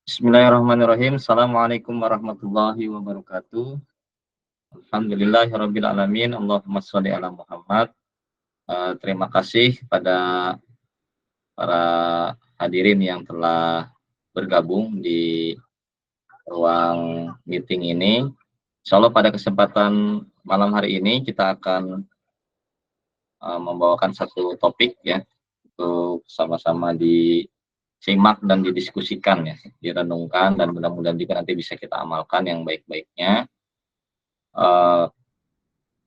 Bismillahirrahmanirrahim. Assalamualaikum warahmatullahi wabarakatuh. Alhamdulillahirabbil alamin. Allahumma shalli ala Muhammad. Terima kasih kepada para hadirin yang telah bergabung di ruang meeting ini. Insyaallah pada kesempatan malam hari ini kita akan membawakan satu topik ya untuk sama-sama disimak dan didiskusikan ya, direnungkan dan mudah-mudahan juga nanti bisa kita amalkan yang baik-baiknya. Uh,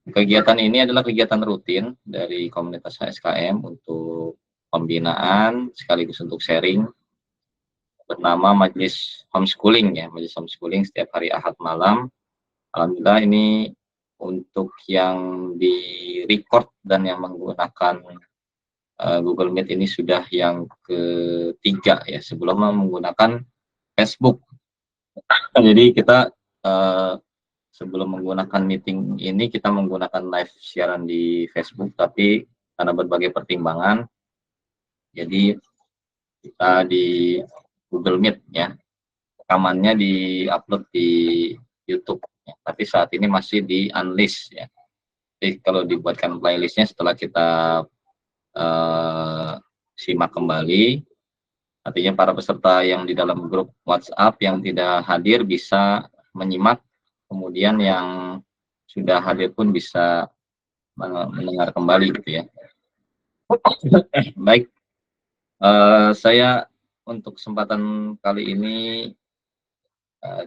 Kegiatan ini adalah kegiatan rutin dari komunitas HSKM untuk pembinaan sekaligus untuk sharing bernama Majelis Homeschooling ya, Majelis Homeschooling setiap hari Ahad malam. Alhamdulillah ini untuk yang di record dan yang menggunakan Google Meet ini sudah yang ketiga ya, sebelum menggunakan Facebook. Jadi kita uh, sebelum menggunakan meeting ini kita menggunakan live siaran di Facebook, tapi karena berbagai pertimbangan jadi kita di Google Meet ya, rekamannya di-upload di YouTube ya. Tapi saat ini masih di unlist ya. Jadi kalau dibuatkan playlistnya setelah kita simak kembali, artinya para peserta yang di dalam grup WhatsApp yang tidak hadir bisa menyimak, kemudian yang sudah hadir pun bisa mendengar kembali gitu ya. Baik, saya untuk kesempatan kali ini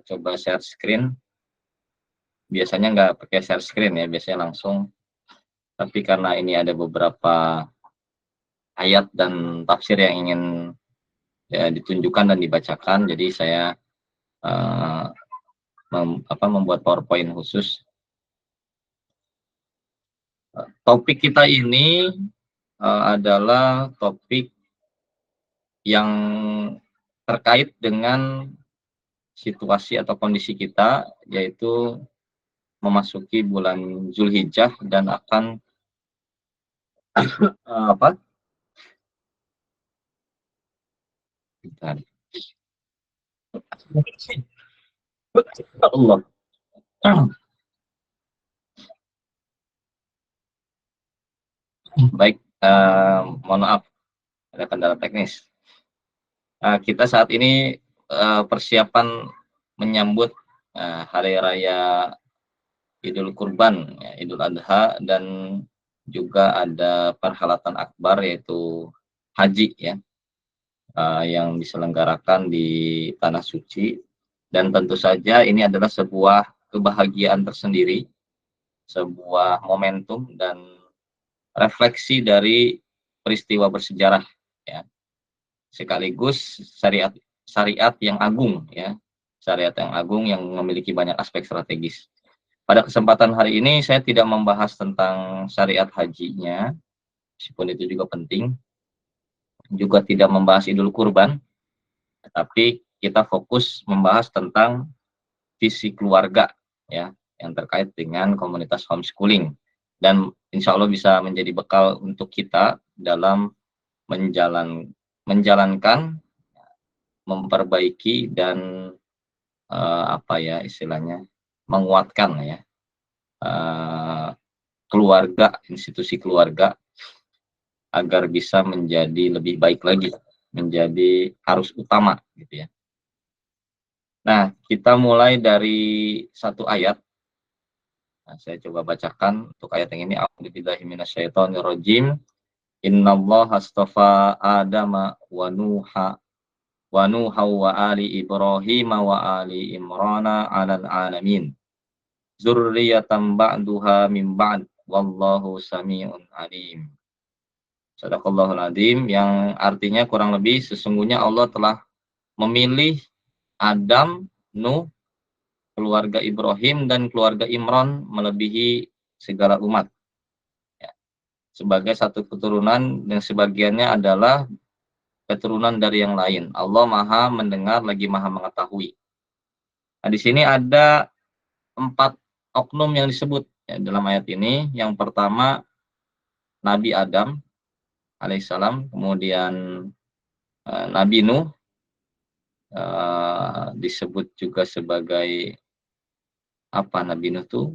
coba share screen. Biasanya nggak pakai share screen ya, biasanya langsung. Tapi karena ini ada beberapa ayat dan tafsir yang ingin ya, ditunjukkan dan dibacakan, jadi saya membuat PowerPoint khusus. Topik kita ini adalah topik yang terkait dengan situasi atau kondisi kita, yaitu memasuki bulan Zulhijjah dan akan apa? Bentar. Allah. Baik, mohon maaf ada kendala teknis. Kita saat ini persiapan menyambut hari raya Idul Kurban, ya, Idul Adha, dan juga ada perhelatan akbar yaitu haji ya, yang diselenggarakan di tanah suci, dan tentu saja ini adalah sebuah kebahagiaan tersendiri, sebuah momentum dan refleksi dari peristiwa bersejarah ya, sekaligus syariat syariat yang agung ya, syariat yang agung yang memiliki banyak aspek strategis. Pada kesempatan hari ini saya tidak membahas tentang syariat hajinya, meskipun itu juga penting, juga tidak membahas Idul Kurban, tapi kita fokus membahas tentang visi keluarga ya, yang terkait dengan komunitas homeschooling, dan insya Allah bisa menjadi bekal untuk kita dalam menjalankan, memperbaiki dan apa ya istilahnya, menguatkan ya keluarga, institusi keluarga agar bisa menjadi lebih baik lagi, menjadi arus utama gitu ya. Nah, kita mulai dari satu ayat. Nah, saya coba bacakan untuk ayat yang ini. A'udzubillahi minasyaitonirrajim. Innallaha astafa Adama wa Nuha wa ali Ibrahim wa ali Imrana 'alal 'alamin. Dzurriyyatan ba'duha min ba'd wallahu sami'un alim. Shadaqallahul adzim, yang artinya kurang lebih sesungguhnya Allah telah memilih Adam, Nuh, keluarga Ibrahim dan keluarga Imran melebihi segala umat ya, sebagai satu keturunan yang sebagiannya adalah keturunan dari yang lain. Allah Maha mendengar lagi Maha mengetahui. Nah, di sini ada 4 oknum yang disebut ya, dalam ayat ini. Yang pertama Nabi Adam, alaihissalam, kemudian Nabi Nuh disebut juga sebagai apa, Nabi Nuh tuh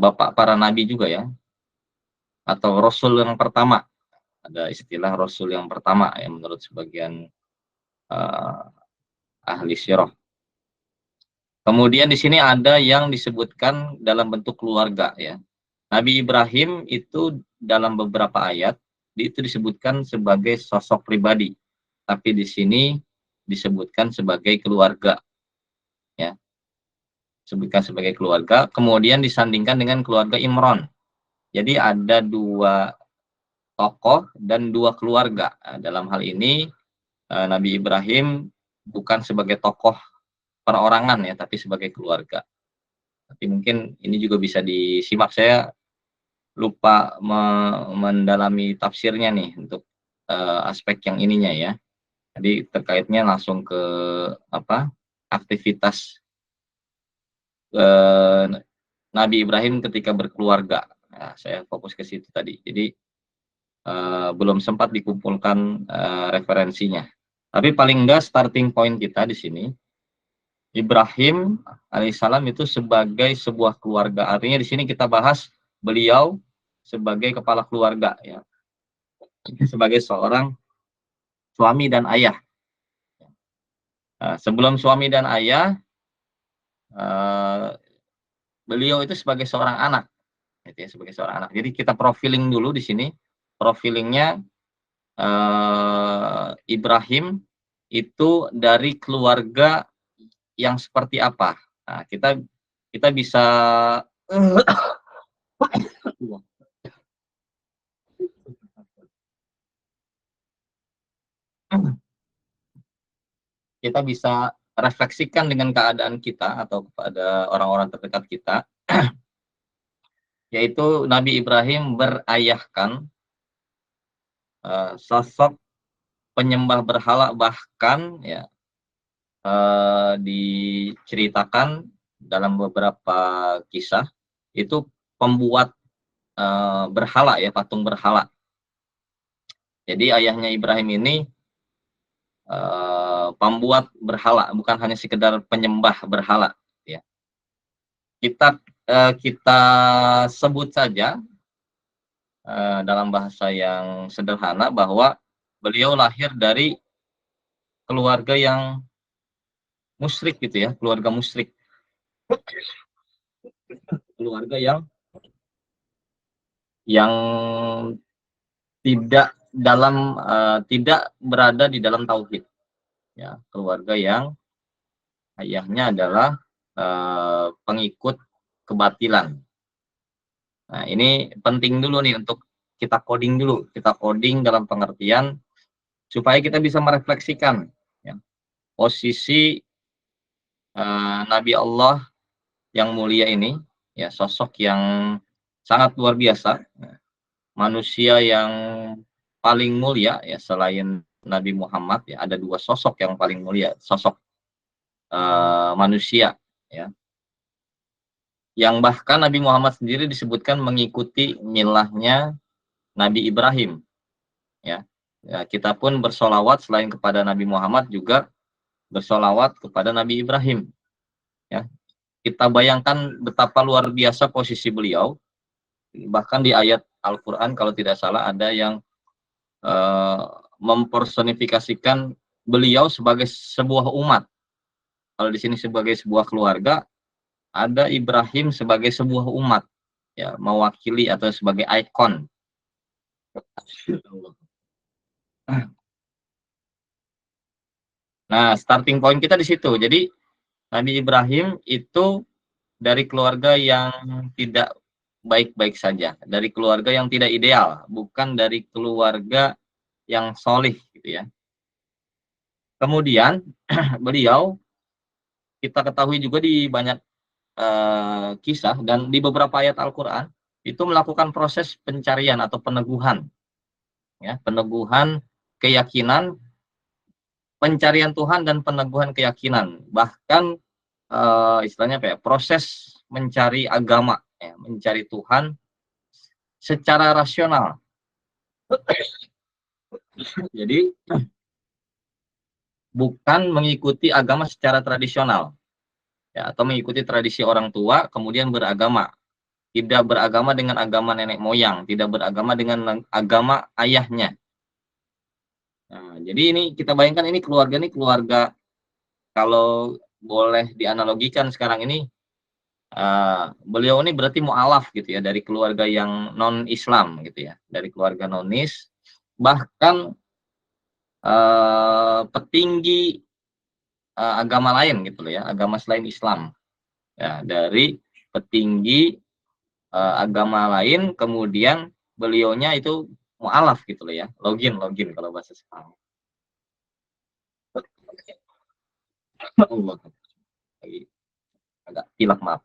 bapak para nabi juga ya, atau Rasul yang pertama. Ada istilah Rasul yang pertama ya menurut sebagian uh, ahli sirah. Kemudian di sini ada yang disebutkan dalam bentuk keluarga ya. Nabi Ibrahim itu dalam beberapa ayat itu disebutkan sebagai sosok pribadi, tapi di sini disebutkan sebagai keluarga ya. Sebutkan sebagai keluarga, kemudian disandingkan dengan keluarga Imran. Jadi ada dua tokoh dan dua keluarga. Nah, dalam hal ini Nabi Ibrahim bukan sebagai tokoh perorangan ya, tapi sebagai keluarga. Tapi mungkin ini juga bisa disimak. Saya lupa mendalami tafsirnya nih untuk aspek yang ininya ya. Jadi terkaitnya langsung ke apa, aktivitas Nabi Ibrahim ketika berkeluarga. Nah, saya fokus ke situ tadi. Jadi belum sempat dikumpulkan referensinya. Tapi paling enggak starting point kita di sini, Ibrahim alaihissalam itu sebagai sebuah keluarga. Artinya di sini kita bahas beliau sebagai kepala keluarga ya, sebagai seorang suami dan ayah. Sebelum suami dan ayah, beliau itu sebagai seorang anak, gitu ya, sebagai seorang anak. Jadi kita profiling dulu di sini. Profilingnya Ibrahim itu dari keluarga yang seperti apa. Nah, kita bisa kita bisa refleksikan dengan keadaan kita atau kepada orang-orang terdekat kita, yaitu Nabi Ibrahim berayahkan sosok penyembah berhala, bahkan ya diceritakan dalam beberapa kisah itu pembuat berhala ya, patung berhala. Jadi ayahnya Ibrahim ini pembuat berhala, bukan hanya sekedar penyembah berhala ya. Kita sebut saja dalam bahasa yang sederhana bahwa beliau lahir dari keluarga yang musyrik gitu ya, keluarga musyrik, keluarga yang tidak berada di dalam tauhid ya, keluarga yang ayahnya adalah pengikut kebatilan. Nah, ini penting dulu nih untuk kita coding dulu. Kita coding dalam pengertian supaya kita bisa merefleksikan ya, posisi Nabi Allah yang mulia ini, ya, sosok yang sangat luar biasa, ya, manusia yang paling mulia ya selain Nabi Muhammad ya, ada dua sosok yang paling mulia, sosok manusia ya, yang bahkan Nabi Muhammad sendiri disebutkan mengikuti milahnya Nabi Ibrahim ya. Ya, kita pun bersolawat selain kepada Nabi Muhammad juga bersolawat kepada Nabi Ibrahim ya. Kita bayangkan betapa luar biasa posisi beliau, bahkan di ayat Al-Quran kalau tidak salah ada yang mempersonifikasikan beliau sebagai sebuah umat. Kalau di sini sebagai sebuah keluarga, ada Ibrahim sebagai sebuah umat ya, mewakili atau sebagai ikon. Nah, starting point kita di situ. Jadi Nabi Ibrahim itu dari keluarga yang tidak baik-baik saja, dari keluarga yang tidak ideal, bukan dari keluarga yang solih gitu ya. Kemudian beliau kita ketahui juga di banyak kisah dan di beberapa ayat Al-Quran itu melakukan proses pencarian atau peneguhan ya, peneguhan keyakinan, pencarian Tuhan dan peneguhan keyakinan, bahkan istilahnya apa ya, proses mencari agama ya, mencari Tuhan secara rasional Jadi bukan mengikuti agama secara tradisional, ya, atau mengikuti tradisi orang tua kemudian beragama. Tidak beragama dengan agama nenek moyang, tidak beragama dengan agama ayahnya. Nah, jadi ini kita bayangkan ini keluarga kalau boleh dianalogikan sekarang ini, beliau ini berarti mualaf gitu ya, dari keluarga yang non-Islam gitu ya, dari keluarga nonis, bahkan, petinggi, agama lain gitu loh ya, agama selain Islam. Ya, dari petinggi, agama lain, kemudian beliaunya itu mualaf gitu loh ya, login login kalau bahasa sekarang. Allah, lagi agak pilek, maaf.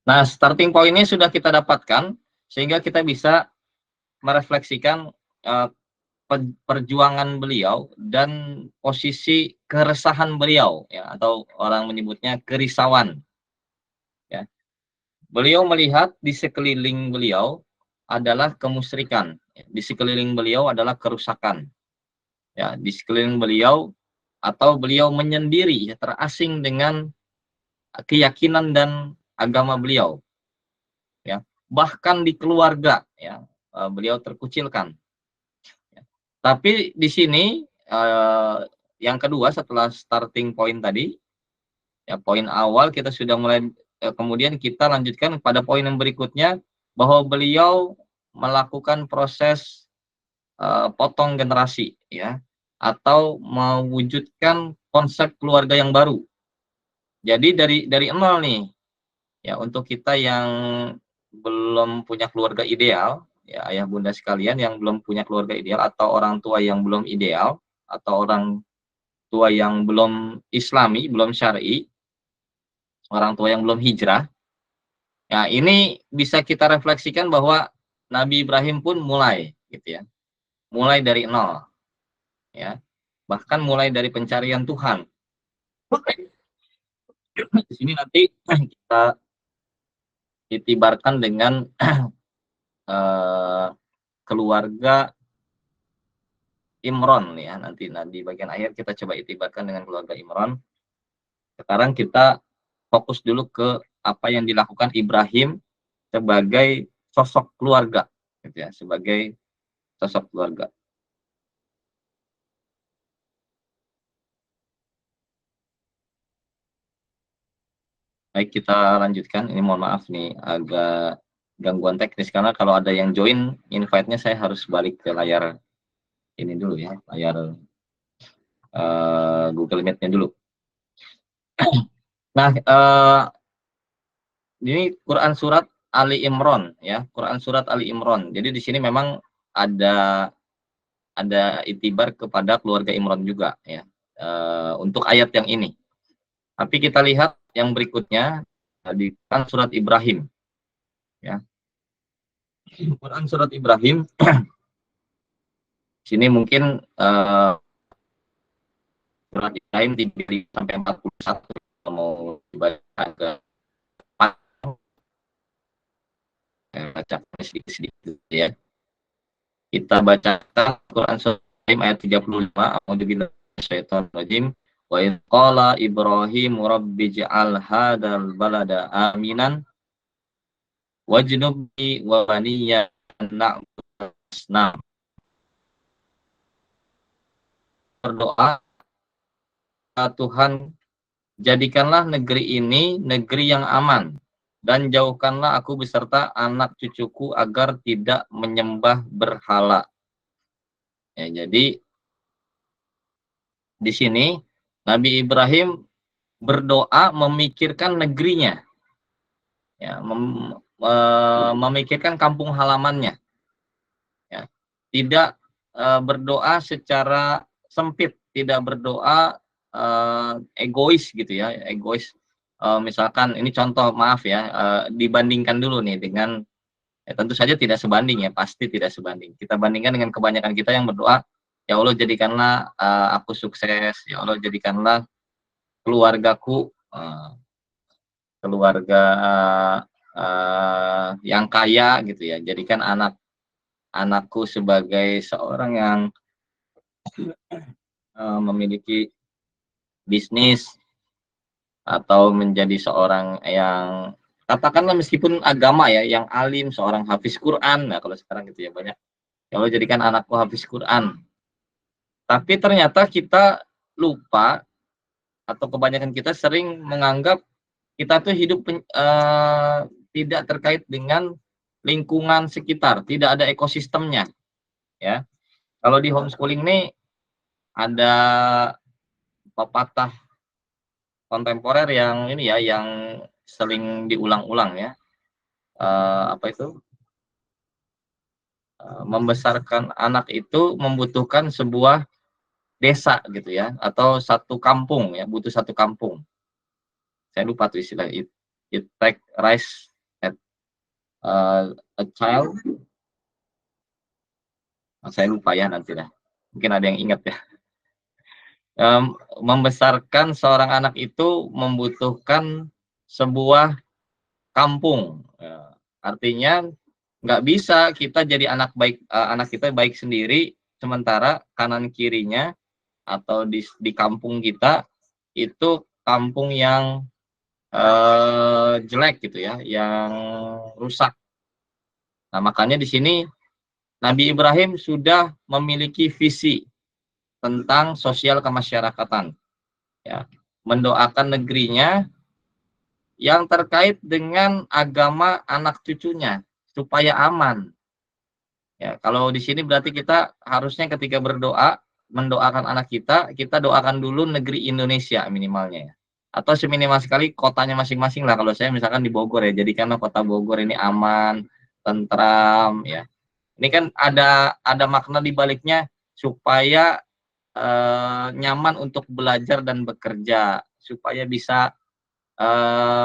Nah, starting point-nya sudah kita dapatkan, sehingga kita bisa merefleksikan, eee, perjuangan beliau dan posisi keresahan beliau ya, atau orang menyebutnya kerisauan ya. Beliau melihat di sekeliling beliau adalah kemusyrikan, di sekeliling beliau adalah kerusakan, ya, di sekeliling beliau atau beliau menyendiri ya, terasing dengan keyakinan dan agama beliau ya. Bahkan di keluarga ya, beliau terkucilkan. Ya. Tapi di sini, yang kedua setelah starting point tadi, ya poin awal kita sudah mulai, kemudian kita lanjutkan pada poin yang berikutnya, bahwa beliau melakukan proses, potong generasi ya, atau mewujudkan konsep keluarga yang baru. Jadi dari nol nih, ya untuk kita yang belum punya keluarga ideal, ya ayah bunda sekalian yang belum punya keluarga ideal atau orang tua yang belum ideal, atau orang tua yang belum islami, belum syar'i, orang tua yang belum hijrah. Ya, ini bisa kita refleksikan bahwa Nabi Ibrahim pun mulai gitu ya. Mulai dari nol ya. Bahkan mulai dari pencarian Tuhan. Di sini nanti kita itibarkan dengan eh, keluarga Imron ya, nanti di bagian akhir kita coba itibarkan dengan keluarga Imron. Sekarang kita fokus dulu ke apa yang dilakukan Ibrahim sebagai sosok keluarga gitu ya, sebagai sosok keluarga. Baik, kita lanjutkan. Ini mohon maaf nih agak gangguan teknis karena kalau ada yang join invite-nya saya harus balik ke layar ini dulu ya, layar Google Meet-nya dulu. Nah, ini Quran surat Ali Imran ya, Quran surat Ali Imran. Jadi di sini memang ada itibar kepada keluarga Imran juga ya, untuk ayat yang ini. Tapi kita lihat yang berikutnya di Quran surat Ibrahim ya. Quran surat Ibrahim sini mungkin surat Ibrahim 35 sampai 41 mau dibaca ke baca sedikit-sedikit ya. Kita bacakan Quran Surat Ibrahim ayat 35. A'udzubillahi minasyaitonir rajim. Wa idz qala Ibrahim rabbij'al hadzal balada aminan wajnubni wa baniya an na'budu asnam. Berdoa, Tuhan, jadikanlah negeri ini negeri yang aman dan jauhkanlah aku beserta anak cucuku agar tidak menyembah berhala. Ya, jadi di sini Nabi Ibrahim berdoa memikirkan negerinya, ya, memikirkan kampung halamannya, ya. Tidak berdoa secara sempit, tidak berdoa egois gitu ya, egois. Misalkan ini contoh, maaf ya, dibandingkan dulu nih dengan, ya tentu saja tidak sebanding ya, pasti tidak sebanding. Kita bandingkan dengan kebanyakan kita yang berdoa, ya Allah jadikanlah aku sukses, ya Allah jadikanlah keluargaku keluarga yang kaya gitu ya. Jadikan anakku sebagai seorang yang memiliki bisnis atau menjadi seorang yang katakanlah meskipun agama ya, yang alim, seorang hafiz Quran. Nah, kalau sekarang gitu ya banyak. Ya Allah jadikan anakku hafiz Quran. Tapi ternyata kita lupa atau kebanyakan kita sering menganggap kita tuh hidup tidak terkait dengan lingkungan sekitar, tidak ada ekosistemnya ya. Kalau di homeschooling nih ada pepatah kontemporer yang ini ya, yang sering diulang-ulang ya. Apa itu? Membesarkan anak itu membutuhkan sebuah desa gitu ya, atau satu kampung ya, butuh satu kampung. Saya lupa tuh istilah it take rice at a child. Saya lupa ya nanti dah. Mungkin ada yang ingat ya. Membesarkan seorang anak itu membutuhkan sebuah kampung. Artinya nggak bisa kita jadi anak kita baik sendiri, sementara kanan kirinya atau di kampung kita itu kampung yang jelek gitu ya, yang rusak. Nah, makanya di sini Nabi Ibrahim sudah memiliki visi tentang sosial kemasyarakatan, ya, mendoakan negerinya yang terkait dengan agama anak cucunya supaya aman. Ya, kalau di sini berarti kita harusnya ketika berdoa, mendoakan anak kita, kita doakan dulu negeri Indonesia minimalnya ya. Atau seminimal sekali kotanya masing-masing lah. Kalau saya misalkan di Bogor ya, jadikanlah kota Bogor ini aman, tentram ya. Ini kan ada makna di baliknya supaya nyaman untuk belajar dan bekerja, supaya bisa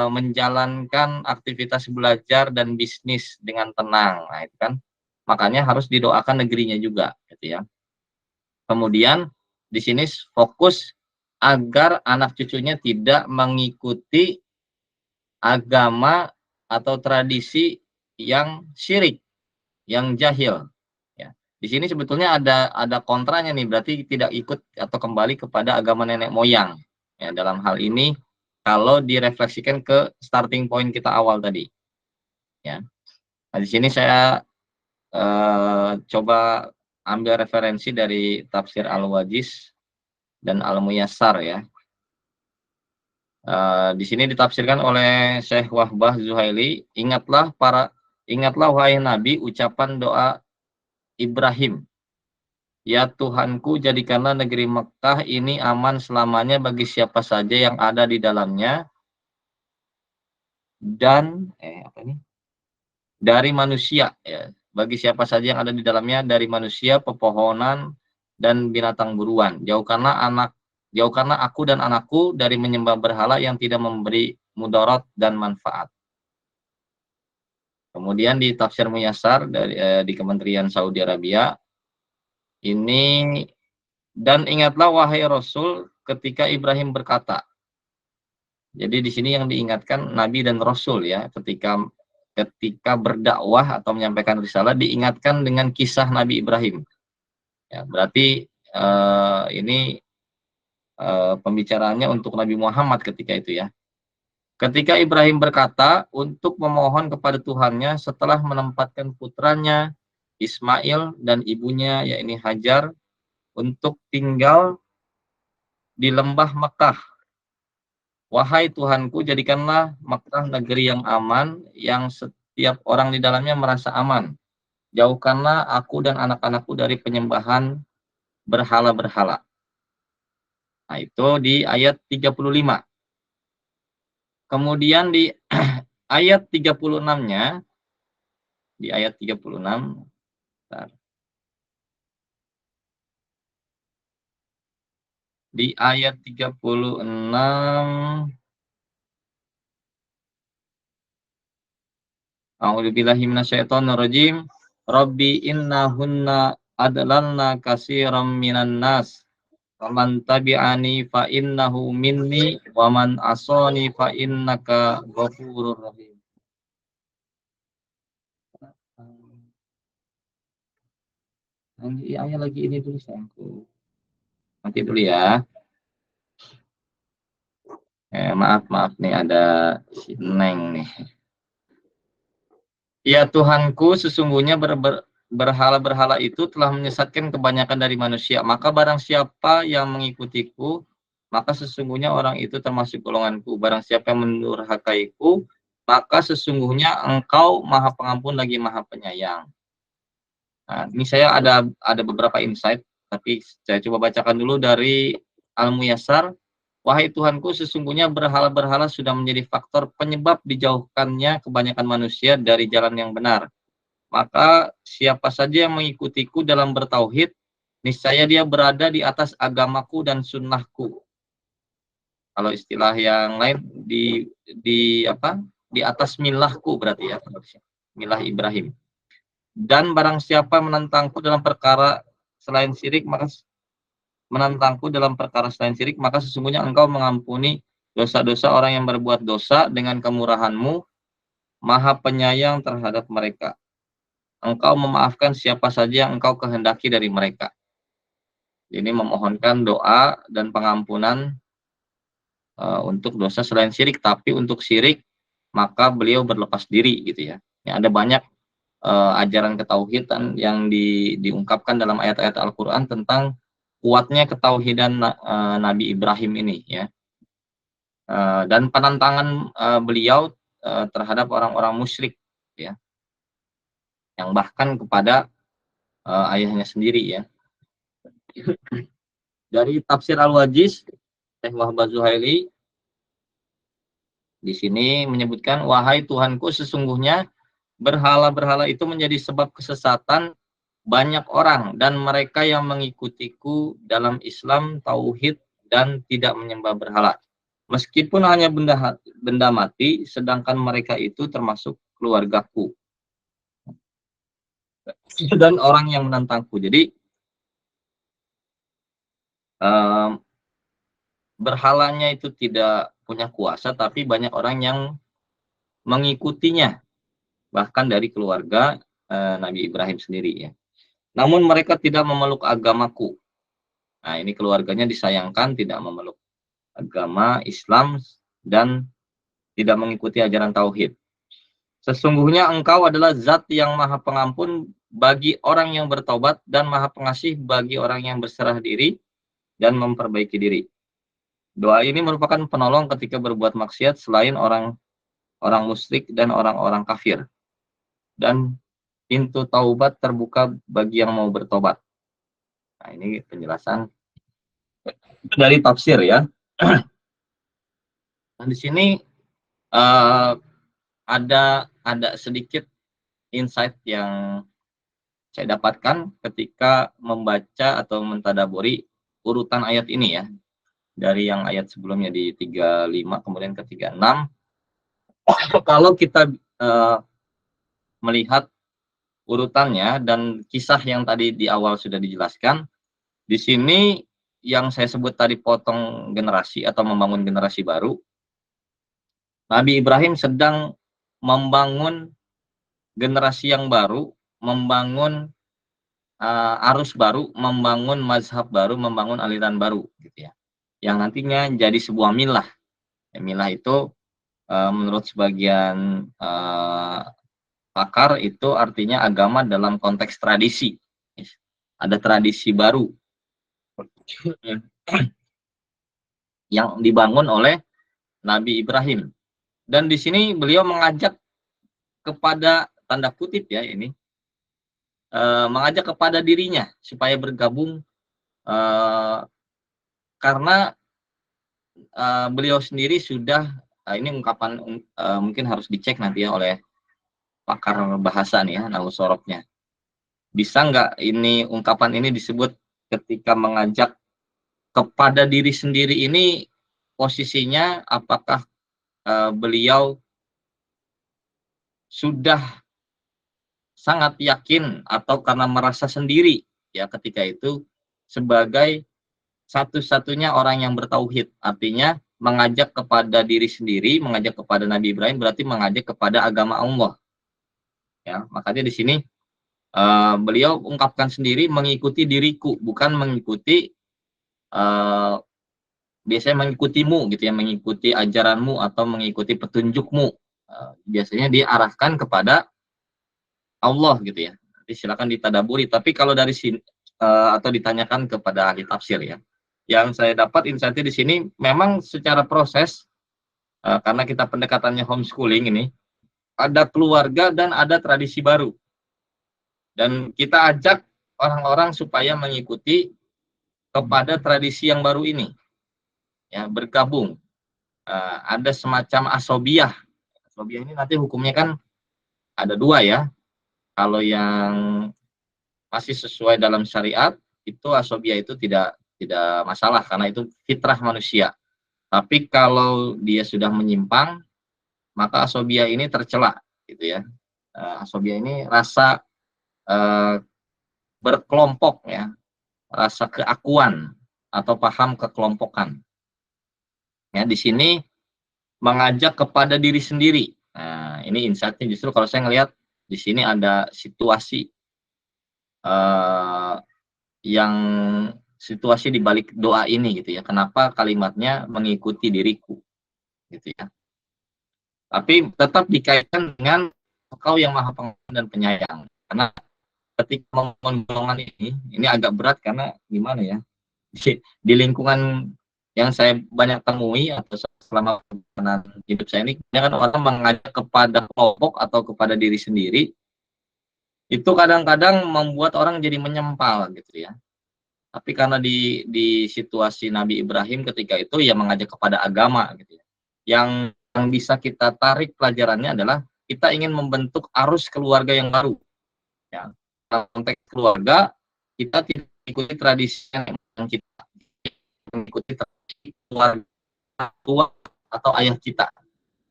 menjalankan aktivitas belajar dan bisnis dengan tenang. Nah, itu kan makanya harus didoakan negerinya juga, gitu ya. Kemudian di sini fokus agar anak cucunya tidak mengikuti agama atau tradisi yang syirik, yang jahil. Ya. Di sini sebetulnya ada kontranya nih, berarti tidak ikut atau kembali kepada agama nenek moyang. Ya, dalam hal ini kalau direfleksikan ke starting point kita awal tadi, ya. Nah, di sini saya coba ambil referensi dari tafsir Al-Wajiz dan Al-Muyassar ya. Di sini ditafsirkan oleh Syekh Wahbah Zuhaili, ingatlah wahai Nabi ucapan doa Ibrahim. Ya Tuhanku, jadikanlah negeri Mekah ini aman selamanya bagi siapa saja yang ada di dalamnya dan dari manusia ya. Bagi siapa saja yang ada di dalamnya dari manusia, pepohonan dan binatang buruan. Jauhkanlah aku dan anakku dari menyembah berhala yang tidak memberi mudarat dan manfaat. Kemudian di tafsir Muyassar di Kementerian Saudi Arabia ini, dan ingatlah wahai Rasul ketika Ibrahim berkata. Jadi di sini yang diingatkan Nabi dan Rasul ya, ketika berdakwah atau menyampaikan risalah diingatkan dengan kisah Nabi Ibrahim. Ya, berarti ini pembicaraannya untuk Nabi Muhammad ketika itu ya. Ketika Ibrahim berkata untuk memohon kepada Tuhannya setelah menempatkan putranya Ismail dan ibunya yakni Hajar untuk tinggal di lembah Mekah. Wahai Tuhanku, jadikanlah Mekah negeri yang aman, yang setiap orang di dalamnya merasa aman. Jauhkanlah aku dan anak-anakku dari penyembahan berhala-berhala. Nah, itu di ayat 35. Kemudian di ayat 36-nya, di ayat 36, bentar. Di ayat 36, A'udzubillahi minasyaitonirrajim. Rabbi innahunna adlalna katsiran minan nas. Faman tabi'ani fa innahu minni wa man asani fa innaka ghafurur rahim. Ayah lagi ini dulu sayangku. Nanti dulu ya. Maaf nih ada si Neng nih. Ya Tuhanku, sesungguhnya berhala-berhala itu telah menyesatkan kebanyakan dari manusia. Maka barang siapa yang mengikutiku, maka sesungguhnya orang itu termasuk golonganku. Barang siapa yang mendurhakaiku, maka sesungguhnya engkau maha pengampun lagi maha penyayang. Nah, ini saya ada beberapa insight, tapi saya coba bacakan dulu dari Al-Muyassar. Wahai Tuhanku, sesungguhnya berhala-berhala sudah menjadi faktor penyebab dijauhkannya kebanyakan manusia dari jalan yang benar. Maka siapa saja yang mengikutiku dalam bertauhid, niscaya dia berada di atas agamaku dan sunnahku. Kalau istilah yang lain di apa? Di atas milahku berarti ya, milah Ibrahim. Dan barang siapa menentangku dalam perkara selain syirik, maka sesungguhnya engkau mengampuni dosa-dosa orang yang berbuat dosa dengan kemurahan-Mu, maha penyayang terhadap mereka. Engkau memaafkan siapa saja yang engkau kehendaki dari mereka. Ini memohonkan doa dan pengampunan untuk dosa selain syirik, tapi untuk syirik maka beliau berlepas diri gitu ya. Ada banyak ajaran ketauhidan yang diungkapkan dalam ayat-ayat Al-Qur'an tentang kuatnya ketauhidan Nabi Ibrahim ini ya. Dan penentangan beliau terhadap orang-orang musyrik ya, yang bahkan kepada ayahnya sendiri ya. Dari tafsir Al-Wajiz, Syekh Wahbah Zuhaili di sini menyebutkan, wahai Tuhanku, sesungguhnya berhala-berhala itu menjadi sebab kesesatan banyak orang dan mereka yang mengikutiku dalam Islam, tauhid dan tidak menyembah berhala. Meskipun hanya benda mati, sedangkan mereka itu termasuk keluargaku dan orang yang menentangku. Jadi berhalanya itu tidak punya kuasa, tapi banyak orang yang mengikutinya, bahkan dari keluarga Nabi Ibrahim sendiri ya. Namun mereka tidak memeluk agamaku. Nah, ini keluarganya disayangkan tidak memeluk agama Islam dan tidak mengikuti ajaran tauhid. Sesungguhnya engkau adalah zat yang maha pengampun bagi orang yang bertobat dan maha pengasih bagi orang yang berserah diri dan memperbaiki diri. Doa ini merupakan penolong ketika berbuat maksiat selain orang musyrik dan orang-orang kafir. Dan pintu taubat terbuka bagi yang mau bertobat. Nah, ini penjelasan dari tafsir ya. Nah, di sini ada sedikit insight yang saya dapatkan ketika membaca atau mentadaburi urutan ayat ini ya. Dari yang ayat sebelumnya di 35 kemudian ke 36. Kalau kita melihat urutannya dan kisah yang tadi di awal sudah dijelaskan, di sini yang saya sebut tadi potong generasi atau membangun generasi baru, Nabi Ibrahim sedang membangun generasi yang baru, membangun arus baru, membangun mazhab baru, membangun aliran baru gitu ya. Yang nantinya jadi sebuah milah. Ya, milah itu menurut sebagian pakar itu artinya agama dalam konteks tradisi. Ada tradisi baru yang dibangun oleh Nabi Ibrahim. Dan di sini beliau mengajak kepada tanda kutip ya ini, mengajak kepada dirinya supaya bergabung karena beliau sendiri sudah ini ungkapan mungkin harus dicek nanti ya oleh pakar bahasa nih ya, nahwu sorofnya. Bisa nggak ini ungkapan ini disebut ketika mengajak kepada diri sendiri ini posisinya apakah beliau sudah sangat yakin atau karena merasa sendiri ya ketika itu sebagai satu-satunya orang yang bertauhid, artinya mengajak kepada diri sendiri, mengajak kepada Nabi Ibrahim berarti mengajak kepada agama Allah. ya. Makanya di sini beliau ungkapkan sendiri mengikuti diriku, bukan mengikuti uh, biasanya mengikutimu gitu ya, mengikuti ajaranmu atau mengikuti petunjukmu. Biasanya diarahkan kepada Allah gitu ya. Nanti silakan ditadaburi. Tapi kalau dari sini atau ditanyakan kepada ahli tafsir ya, yang saya dapat insight di sini memang secara proses karena kita pendekatannya homeschooling ini, ada keluarga dan ada tradisi baru. Dan kita ajak orang-orang supaya mengikuti kepada tradisi yang baru ini, ya bergabung. Ada semacam asobiah. Asobiah ini nanti hukumnya kan ada dua ya. Kalau yang masih sesuai dalam syariat itu asobiah itu tidak masalah karena itu fitrah manusia. Tapi kalau dia sudah menyimpang, maka asobiah ini tercela, gitu ya. Asobiah ini rasa berkelompok ya, rasa keakuan atau paham kekelompokan. Ya, di sini mengajak kepada diri sendiri. Nah, ini insight-nya justru kalau saya ngelihat di sini ada situasi uh, yang situasi di balik doa ini gitu ya. Kenapa kalimatnya mengikuti diriku gitu ya. Tapi tetap dikaitkan dengan Engkau yang Maha Pengampun dan Penyayang. Karena ketika membangun golongan ini agak berat karena gimana ya? Di lingkungan yang saya banyak temui atau selama perjalanan hidup saya ini, kan orang mengajak kepada kelompok atau kepada diri sendiri, itu kadang-kadang membuat orang jadi menyempal gitu ya. Tapi karena di situasi Nabi Ibrahim ketika itu ya mengajak kepada agama gitu ya. Yang bisa kita tarik pelajarannya adalah kita ingin membentuk arus keluarga yang baru. Ya. Dalam konteks keluarga, kita tidak mengikuti tradisi yang kita mengikuti tradisi keluarga tua atau ayah kita.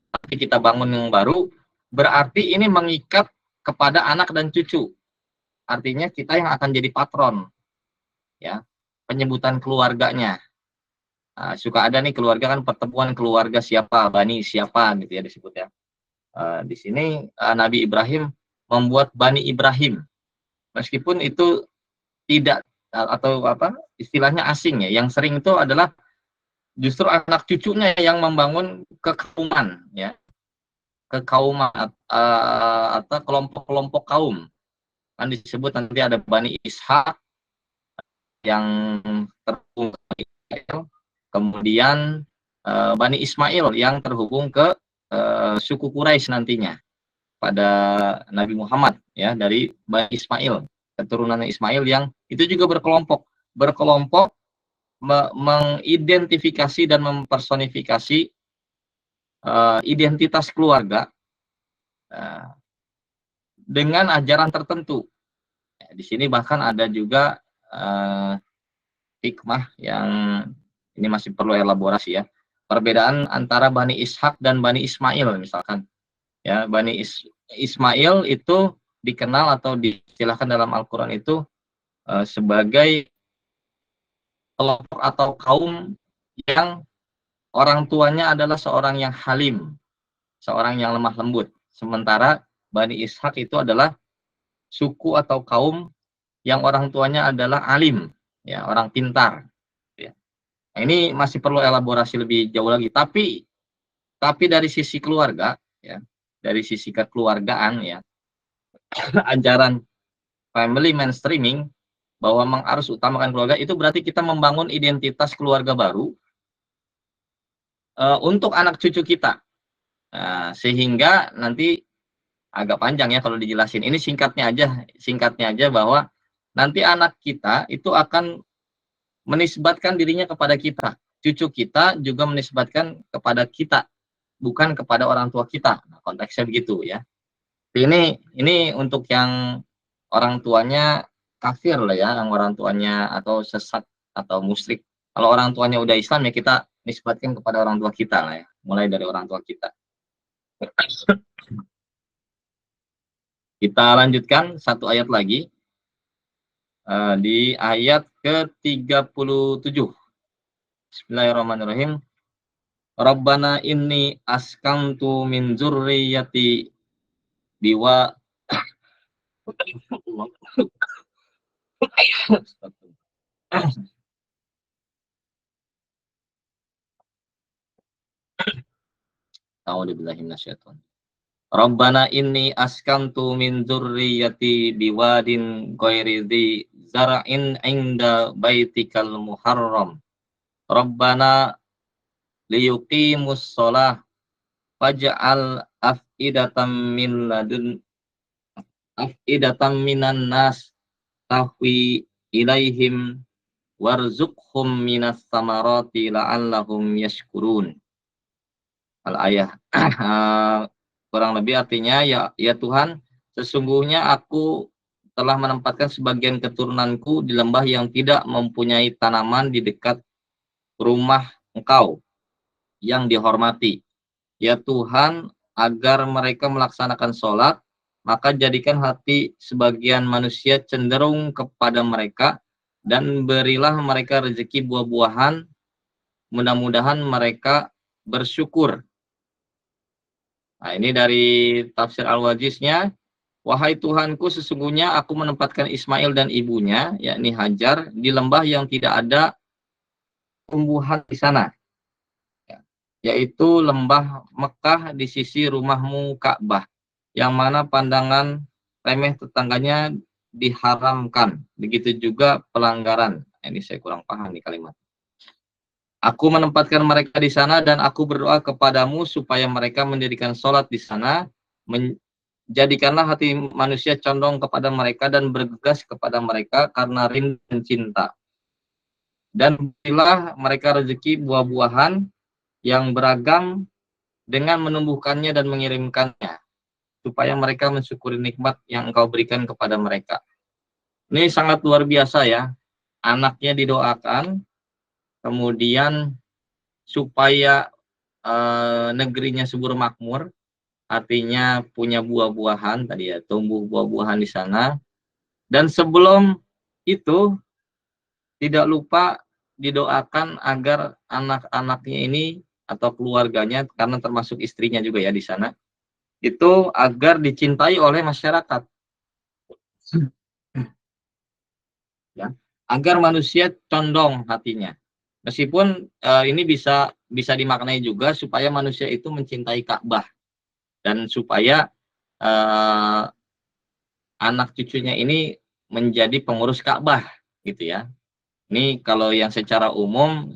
Tapi kita bangun yang baru, berarti ini mengikat kepada anak dan cucu. Artinya kita yang akan jadi patron, ya, penyebutan keluarganya. Nah, suka ada nih keluarga kan pertemuan keluarga siapa, Bani siapa gitu ya disebut ya. Di sini Nabi Ibrahim membuat Bani Ibrahim, meskipun itu tidak atau apa istilahnya asing ya. Yang sering itu adalah justru anak cucunya yang membangun kekauman ya, kekauman atau kelompok-kelompok kaum. Kan disebut nanti ada Bani Ishak yang terhubung ke Ismail, kemudian Bani Ismail yang terhubung ke suku Quraisy nantinya pada Nabi Muhammad ya, dari Bani Ismail, keturunan Ismail yang itu juga berkelompok mengidentifikasi dan mempersonifikasi identitas keluarga dengan ajaran tertentu. Di sini bahkan ada juga hikmah yang ini masih perlu elaborasi ya. Perbedaan antara Bani Ishak dan Bani Ismail misalkan. Ya, Bani Ismail itu dikenal atau diistilahkan dalam Al-Qur'an itu sebagai kelompok atau kaum yang orang tuanya adalah seorang yang halim, seorang yang lemah lembut. Sementara Bani Ishak itu adalah suku atau kaum yang orang tuanya adalah alim, ya, orang pintar. Ya. Nah, ini masih perlu elaborasi lebih jauh lagi. Tapi dari sisi keluarga, ya, dari sisi kekeluargaan, ya, ajaran family mainstreaming bahwa mengharus utamakan keluarga itu berarti kita membangun identitas keluarga baru untuk anak cucu kita. Sehingga nanti agak panjang ya kalau dijelasin. Ini singkatnya aja bahwa nanti anak kita itu akan menisbatkan dirinya kepada kita. Cucu kita juga menisbatkan kepada kita, bukan kepada orang tua kita. Nah, konteksnya begitu ya. Ini untuk yang orang tuanya kafir lah ya, yang orang tuanya atau sesat atau musyrik. Kalau orang tuanya udah Islam ya kita nisbatkan kepada orang tua kita lah ya, mulai dari orang tua kita. Kita lanjutkan satu ayat lagi di ayat ke-37. Bismillahirrahmanirrahim. Rabbana inni askantu min zurriyati biwa A'udzubillahi minasyaitonir. Rabbana inni askantu min dzurriyyati biwadin ghairi dzi zar'in 'inda baitikal muharram. Rabbana liyuqimus shalah faj'al afidatan minan nas tahwi ilaihim warzuqhum minas samarati la'allahum yashkurun. Al-ayah. Kurang lebih artinya, ya Tuhan, sesungguhnya aku telah menempatkan sebagian keturunanku di lembah yang tidak mempunyai tanaman di dekat rumah Engkau yang dihormati. Ya Tuhan, agar mereka melaksanakan sholat, maka jadikan hati sebagian manusia cenderung kepada mereka, dan berilah mereka rezeki buah-buahan, mudah-mudahan mereka bersyukur. Nah, ini dari tafsir Al-Wajiznya. Wahai Tuhanku, sesungguhnya aku menempatkan Ismail dan ibunya, yakni Hajar, di lembah yang tidak ada tumbuhan di sana, yaitu lembah Mekah di sisi rumahmu Ka'bah, yang mana pandangan remeh tetangganya diharamkan. Begitu juga pelanggaran. Ini saya kurang paham nih kalimat. Aku menempatkan mereka di sana dan aku berdoa kepadamu supaya mereka mendirikan sholat di sana. Jadikanlah hati manusia condong kepada mereka dan bergegas kepada mereka karena rindu dan cinta. Dan berilah mereka rezeki buah-buahan yang beragam dengan menumbuhkannya dan mengirimkannya, supaya mereka mensyukuri nikmat yang Engkau berikan kepada mereka. Ini sangat luar biasa ya. Anaknya didoakan, kemudian supaya negerinya subur makmur, artinya punya buah-buahan tadi ya, tumbuh buah-buahan di sana. Dan sebelum itu tidak lupa didoakan agar anak-anaknya ini atau keluarganya, karena termasuk istrinya juga ya di sana, itu agar dicintai oleh masyarakat, ya, agar manusia condong hatinya. Meskipun ini bisa dimaknai juga supaya manusia itu mencintai Ka'bah, dan supaya eh, anak cucunya ini menjadi pengurus Ka'bah gitu ya. Ini kalau yang secara umum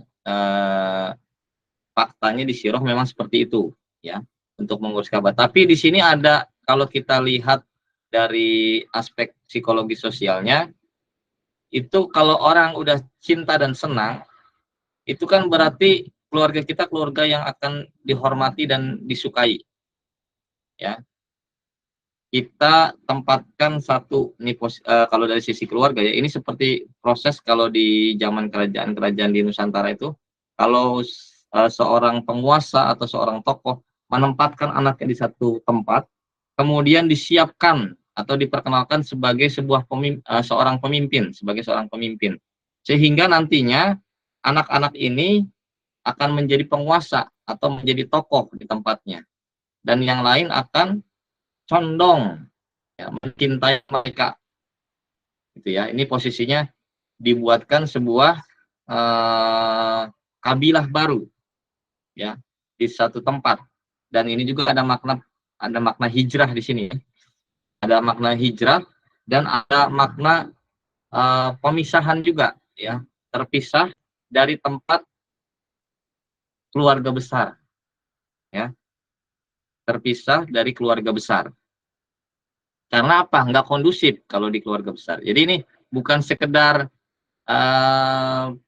faktanya di Sirah memang seperti itu ya, untuk mengurus Ka'bah. Tapi di sini ada, kalau kita lihat dari aspek psikologi sosialnya, itu kalau orang udah cinta dan senang, itu kan berarti keluarga kita keluarga yang akan dihormati dan disukai ya. Kita tempatkan satu nih kalau dari sisi keluarga ya, ini seperti proses kalau di zaman kerajaan-kerajaan di Nusantara itu, kalau seorang penguasa atau seorang tokoh menempatkan anaknya di satu tempat, kemudian disiapkan atau diperkenalkan sebagai seorang pemimpin, sebagai seorang pemimpin, sehingga nantinya anak-anak ini akan menjadi penguasa atau menjadi tokoh di tempatnya, dan yang lain akan condong ya, mencintai mereka gitu ya. Ini posisinya dibuatkan sebuah kabilah baru ya di satu tempat, dan ini juga ada makna hijrah di sini ya. Ada makna hijrah dan ada makna pemisahan juga ya, terpisah dari tempat keluarga besar ya, terpisah dari keluarga besar. Karena apa? Nggak kondusif kalau di keluarga besar. Jadi ini bukan sekedar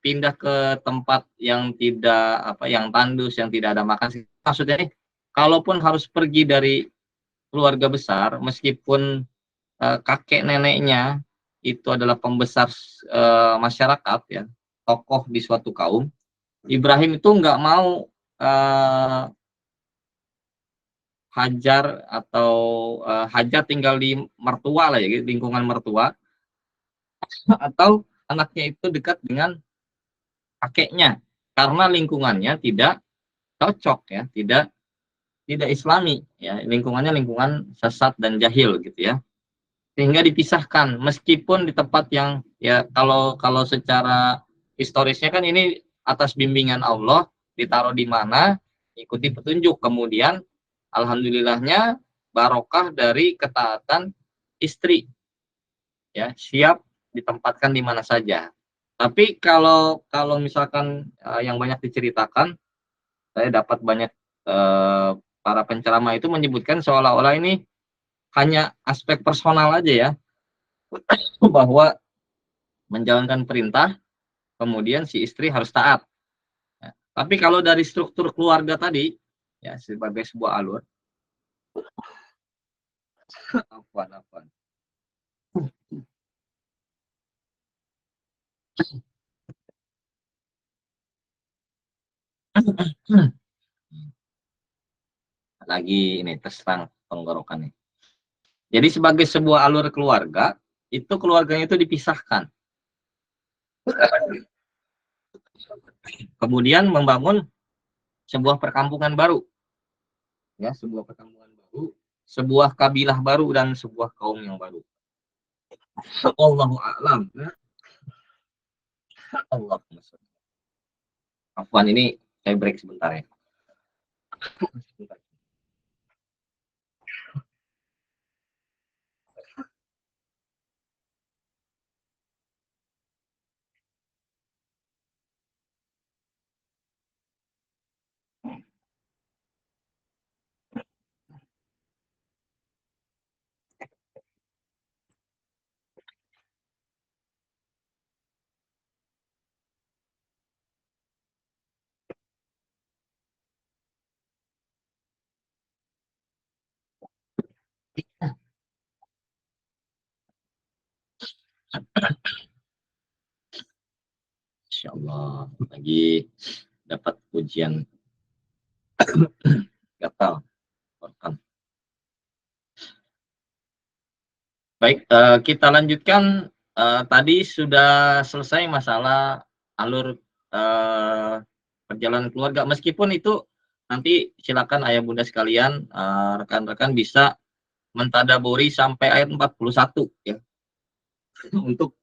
pindah ke tempat yang tidak yang tandus, yang tidak ada makan. Maksudnya nih, kalaupun harus pergi dari keluarga besar, meskipun kakek neneknya itu adalah pembesar masyarakat ya, tokoh di suatu kaum, Ibrahim itu nggak mau Hajar tinggal di mertua lah ya, lingkungan mertua, atau anaknya itu dekat dengan kakeknya, karena lingkungannya tidak cocok ya, tidak islami ya, lingkungannya lingkungan sesat dan jahil gitu ya. sehingga dipisahkan meskipun di tempat yang ya kalau secara historisnya kan ini atas bimbingan Allah ditaruh di mana ikuti petunjuk, kemudian alhamdulillahnya barokah dari ketaatan istri, ya siap ditempatkan di mana saja. Tapi kalau kalau misalkan yang banyak diceritakan, saya dapat banyak para penceramah itu menyebutkan seolah-olah ini hanya aspek personal aja ya, bahwa menjalankan perintah, kemudian si istri harus taat. Ya. Tapi kalau dari struktur keluarga tadi, ya sebagai sebuah alur, apa? Lagi ini terserang tenggorokan nih. Jadi sebagai sebuah alur keluarga, itu keluarganya itu dipisahkan. Kemudian membangun sebuah perkampungan baru, ya sebuah perkampungan baru, sebuah kabilah baru dan sebuah kaum yang baru. Allahu a'lam. Allah. Afwan, ini saya break sebentar ya. Insya Allah lagi dapat ujian gatal. Baik, kita lanjutkan. Tadi sudah selesai masalah alur perjalanan keluarga. Meskipun itu nanti silakan ayah bunda sekalian, rekan-rekan bisa mentadaburi sampai ayat 41 ya, untuk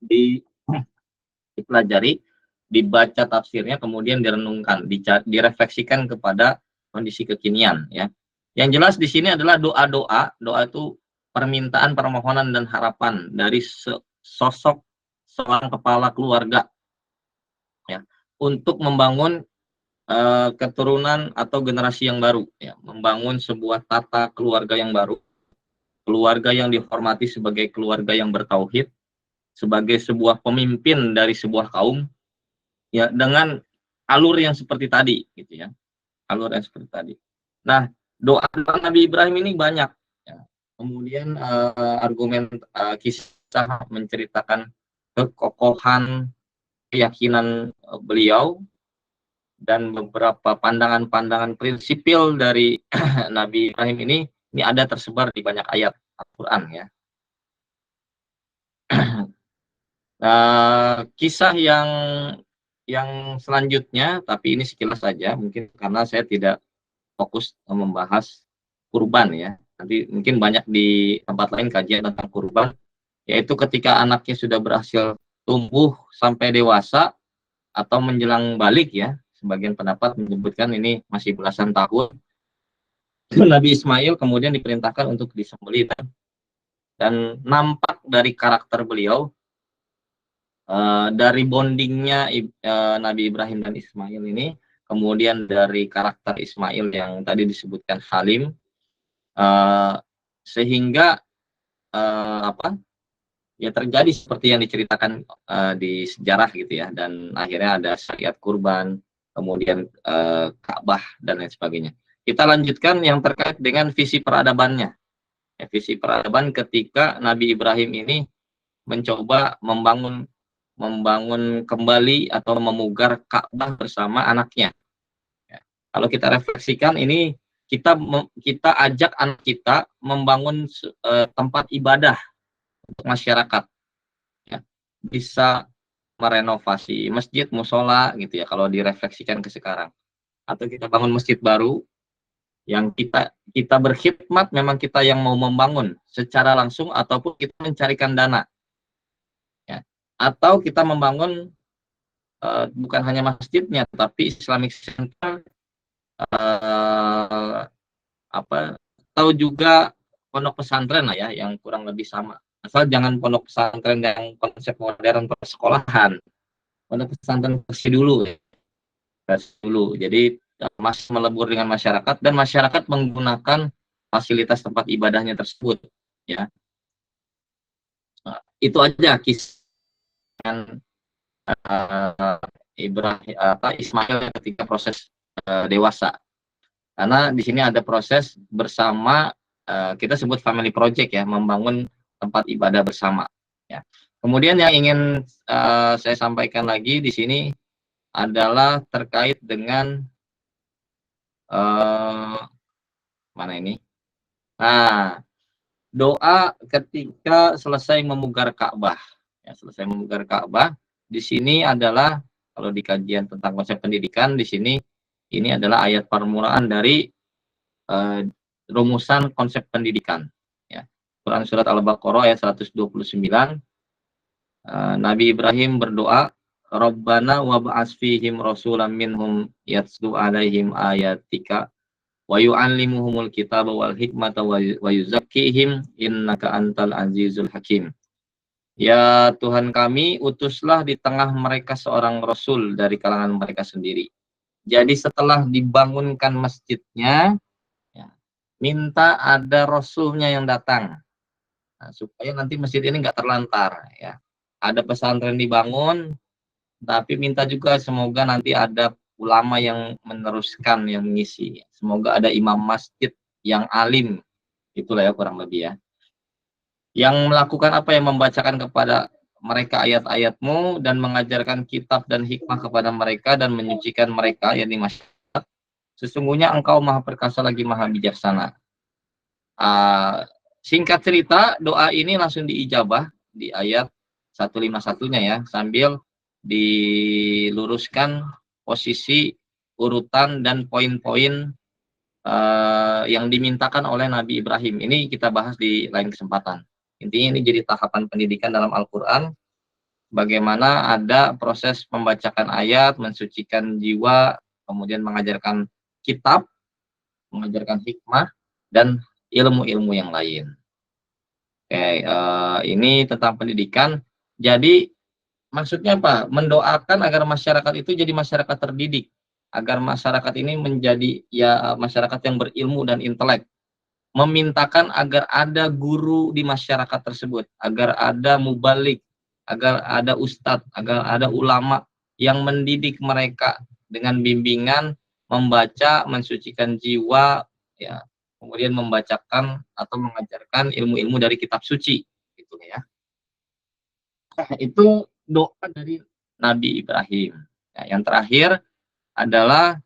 dipelajari, dibaca tafsirnya, kemudian direnungkan, direfleksikan kepada kondisi kekinian ya. Yang jelas di sini adalah doa-doa, doa itu permintaan, permohonan dan harapan dari sosok seorang kepala keluarga ya, untuk membangun keturunan atau generasi yang baru ya, membangun sebuah tata keluarga yang baru, keluarga yang dihormati sebagai keluarga yang bertauhid, sebagai sebuah pemimpin dari sebuah kaum ya, dengan alur yang seperti tadi gitu ya, alur yang seperti tadi. Nah, doa Nabi Ibrahim ini banyak ya. Kemudian argumen kisah menceritakan kekokohan keyakinan beliau dan beberapa pandangan-pandangan prinsipil dari Nabi Ibrahim ini ada tersebar di banyak ayat Al-Qur'an ya. Kisah yang selanjutnya, tapi ini sekilas saja, mungkin karena saya tidak fokus membahas kurban ya. Nanti mungkin banyak di tempat lain kajian tentang kurban, yaitu ketika anaknya sudah berhasil tumbuh sampai dewasa atau menjelang balik ya. Sebagian pendapat menyebutkan ini masih belasan tahun. Nabi Ismail kemudian diperintahkan untuk disembelih, dan nampak dari karakter beliau, dari bondingnya Nabi Ibrahim dan Ismail ini, kemudian dari karakter Ismail yang tadi disebutkan Halim, sehingga apa ya, terjadi seperti yang diceritakan di sejarah gitu ya, dan akhirnya ada syariat kurban, kemudian Ka'bah dan lain sebagainya. Kita lanjutkan yang terkait dengan visi peradabannya ya, visi peradaban ketika Nabi Ibrahim ini mencoba membangun kembali atau memugar Ka'bah bersama anaknya. Ya. Kalau kita refleksikan ini, kita ajak anak kita membangun tempat ibadah untuk masyarakat. Ya. Bisa merenovasi masjid, musola gitu ya, kalau direfleksikan ke sekarang. Atau kita bangun masjid baru Yang kita berkhidmat memang kita yang mau membangun secara langsung ataupun kita mencarikan dana, ya. Atau kita membangun bukan hanya masjidnya tapi Islamic Center, uh, apa atau juga pondok pesantren lah ya, yang kurang lebih sama. Asal jangan pondok pesantren yang konsep modern persekolahan, pondok pesantren versi dulu, dulu. Jadi masih melebur dengan masyarakat dan masyarakat menggunakan fasilitas tempat ibadahnya tersebut, ya. Nah, itu aja kisah Ibrahim Ismail ketika proses dewasa. Karena di sini ada proses bersama, kita sebut family project ya, membangun tempat ibadah bersama, ya. Kemudian yang ingin saya sampaikan lagi di sini adalah terkait dengan mana ini? Nah, doa ketika selesai memugar Ka'bah. Ya, selesai memugar Ka'bah, di sini adalah kalau di kajian tentang konsep pendidikan di sini ini adalah ayat permulaan dari rumusan konsep pendidikan. Ya. Quran surat Al-Baqarah ayat 129. Nabi Ibrahim berdoa, Rabbana wab'ats fihim rasulan minhum yatslu alaihim ayatika wa yu'allimuhumul kitaba wal hikmata wa yuzakkihim innaka antal azizul hakim. Ya Tuhan kami, utuslah di tengah mereka seorang rasul dari kalangan mereka sendiri. Jadi setelah dibangunkan masjidnya, ya, minta ada rasulnya yang datang. Nah, supaya nanti masjid ini nggak terlantar, ya. Ada pesantren dibangun, tapi minta juga semoga nanti ada ulama yang meneruskan, yang mengisi. Semoga ada imam masjid yang alim, itulah ya kurang lebih ya. Yang melakukan apa, yang membacakan kepada mereka ayat-ayatmu dan mengajarkan kitab dan hikmah kepada mereka dan menyucikan mereka, yakni masyarakat. Sesungguhnya engkau maha perkasa lagi maha bijaksana. Singkat cerita, doa ini langsung diijabah di ayat 151-nya ya, sambil diluruskan posisi urutan dan poin-poin yang dimintakan oleh Nabi Ibrahim. Ini kita bahas di lain kesempatan. Intinya ini jadi tahapan pendidikan dalam Al-Quran, bagaimana ada proses membacakan ayat, mensucikan jiwa, kemudian mengajarkan kitab, mengajarkan hikmah, dan ilmu-ilmu yang lain. Oke, ini tentang pendidikan. Jadi maksudnya apa? Mendoakan agar masyarakat itu jadi masyarakat terdidik, agar masyarakat ini menjadi ya masyarakat yang berilmu dan intelek. Memintakan agar ada guru di masyarakat tersebut, agar ada mubalik, agar ada ustadz, agar ada ulama yang mendidik mereka dengan bimbingan membaca, mensucikan jiwa, ya, kemudian membacakan atau mengajarkan ilmu-ilmu dari kitab suci, gitu ya. Nah, itu doa dari Nabi Ibrahim. Nah, yang terakhir adalah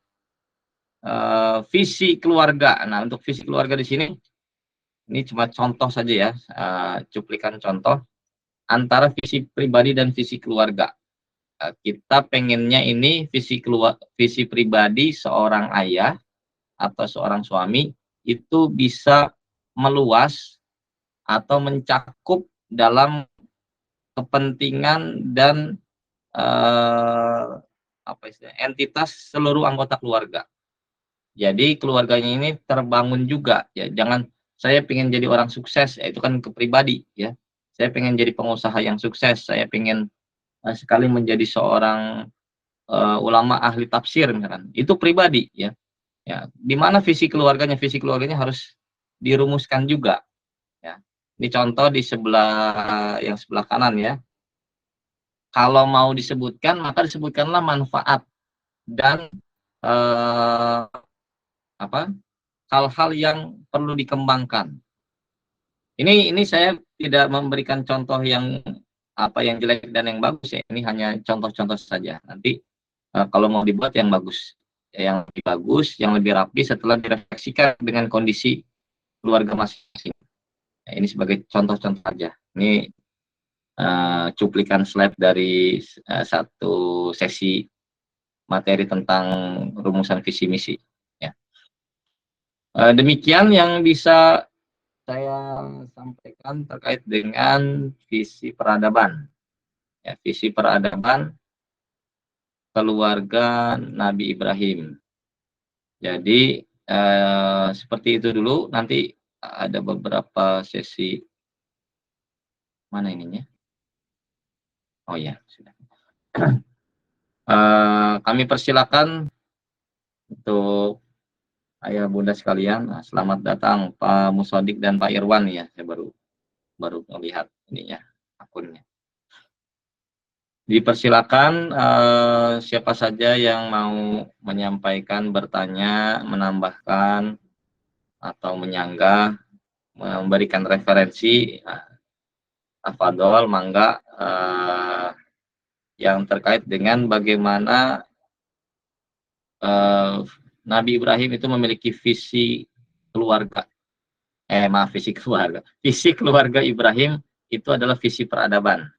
visi keluarga. Nah, untuk visi keluarga di sini, ini cuma contoh saja ya, cuplikan contoh antara visi pribadi dan visi keluarga. Kita pengennya ini visi pribadi seorang ayah atau seorang suami itu bisa meluas atau mencakup dalam kepentingan dan entitas seluruh anggota keluarga. Jadi keluarganya ini terbangun juga, ya. Jangan saya pengen jadi orang sukses, ya itu kan ke pribadi ya. Saya pengen jadi pengusaha yang sukses, saya pengen sekali menjadi seorang ulama ahli tafsir misalkan. Itu pribadi ya. Ya, di mana visi keluarganya harus dirumuskan juga ya. Ini contoh di yang sebelah kanan ya. Kalau mau disebutkan maka disebutkanlah manfaat dan eh, hal-hal yang perlu dikembangkan. Ini saya tidak memberikan contoh yang yang jelek dan yang bagus ya. Ini hanya contoh-contoh saja. Nanti kalau mau dibuat yang bagus, yang lebih bagus, yang lebih rapi setelah direfleksikan dengan kondisi keluarga masing-masing. Nah, ini sebagai contoh-contoh saja. Ini cuplikan slide dari satu sesi materi tentang rumusan visi misi. Ya. Demikian yang bisa saya sampaikan terkait dengan visi peradaban. Ya, visi peradaban keluarga Nabi Ibrahim. Jadi seperti itu dulu. Nanti ada beberapa sesi mana ininya? Oh ya, sudah. Kami persilakan untuk ayah bunda sekalian. Selamat datang Pak Musodik dan Pak Irwan ya. Saya baru baru melihat ininya akunnya. Dipersilakan siapa saja yang mau menyampaikan, bertanya, menambahkan atau menyanggah, memberikan referensi. Tafadhol, mangga, yang terkait dengan bagaimana Nabi Ibrahim itu memiliki visi keluarga. Maaf, visi keluarga. Visi keluarga Ibrahim itu adalah visi peradaban.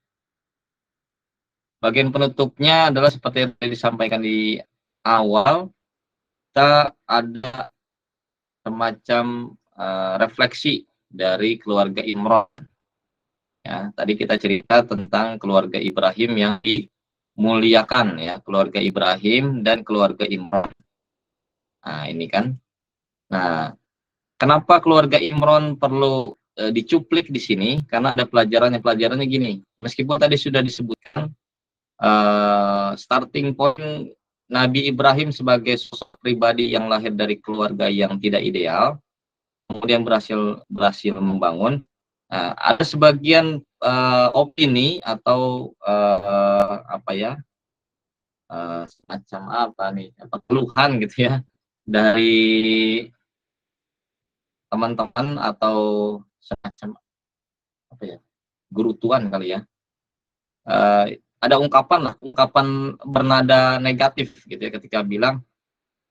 Bagian penutupnya adalah seperti yang disampaikan di awal, kita ada semacam refleksi dari keluarga Imron. Ya, tadi kita cerita tentang keluarga Ibrahim yang dimuliakan, ya, keluarga Ibrahim dan keluarga Imron. Nah, ini kan. Nah, kenapa keluarga Imron perlu dicuplik di sini? Karena ada pelajarannya gini. Meskipun tadi sudah disebutkan starting point Nabi Ibrahim sebagai sosok pribadi yang lahir dari keluarga yang tidak ideal, kemudian berhasil membangun. Ada sebagian opini atau apa ya, semacam apa nih, keluhan gitu ya dari teman-teman atau semacam apa ya, guru tuan kali ya. Ada ungkapan bernada negatif gitu ya ketika bilang,